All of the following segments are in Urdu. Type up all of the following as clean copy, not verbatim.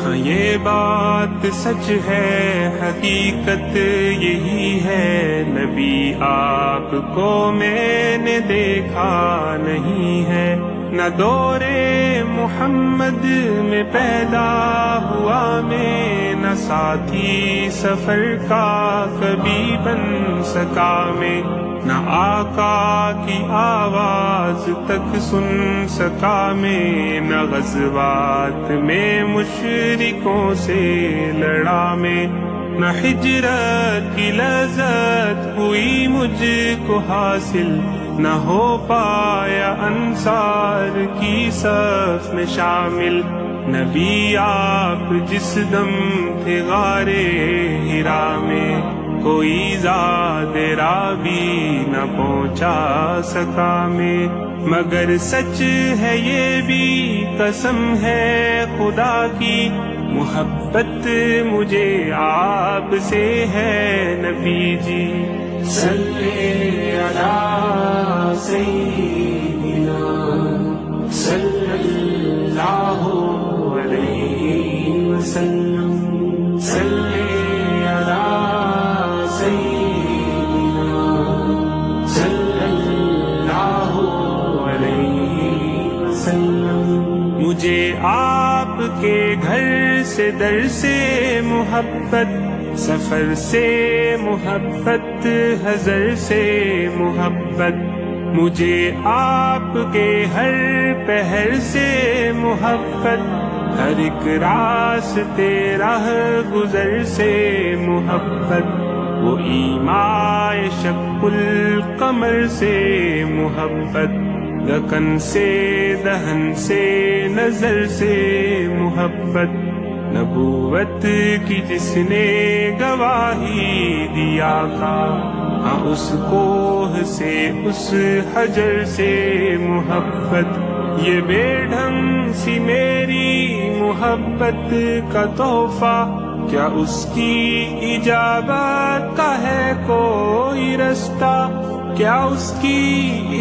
ہاں یہ بات سچ ہے، حقیقت یہی ہے، نبی آپ کو میں نے دیکھا نہیں ہے، نہ دورے محمد میں پیدا ہوا میں، نہ ساتھی سفر کا کبھی بن سکا میں، نہ آقا کی آواز تک سن سکا میں، نہ غزوات میں مشرکوں سے لڑا میں، نہ ہجرت کی لذت ہوئی مجھ کو حاصل، نہ ہو پایا انصار کی صف میں شامل، نبی آپ جس دم تھے غار حرا میں، کوئی زاد رابی نہ پہنچا سکا میں، مگر سچ ہے یہ بھی قسم ہے خدا کی، محبت مجھے آپ سے ہے نبی جی، صلی علی سیدنا صلی اللہ علیہ وسلم، صلی علی سیدنا صلی اللہ علیہ وسلم، مجھے آپ کے گھر سے در سے محبت، سفر سے محبت، حضر سے محبت، مجھے آپ کے ہر پہر سے محبت، ہر ایک راستے راہ گزر سے محبت، وہ ایمائے شق القمر سے محبت، دکن سے دہن سے نظر سے محبت، نبوت کی جس نے گواہی دیا تھا، ہاں اس کوہ سے اس حجر سے محبت، یہ بے ڈھنگ سی میری محبت کا تحفہ، کیا اس کی اجابت کا ہے کوئی رستہ، کیا اس کی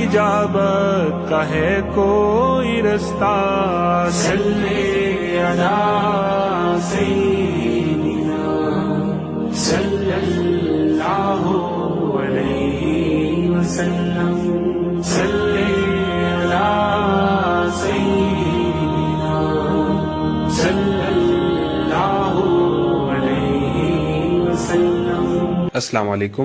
اجابت کا ہے کوئی رستہ، صلی علی سیدنا صلی اللہ علیہ وسلم، صلی علی سیدنا صلی اللہ علیہ وسلم۔ السلام علیکم۔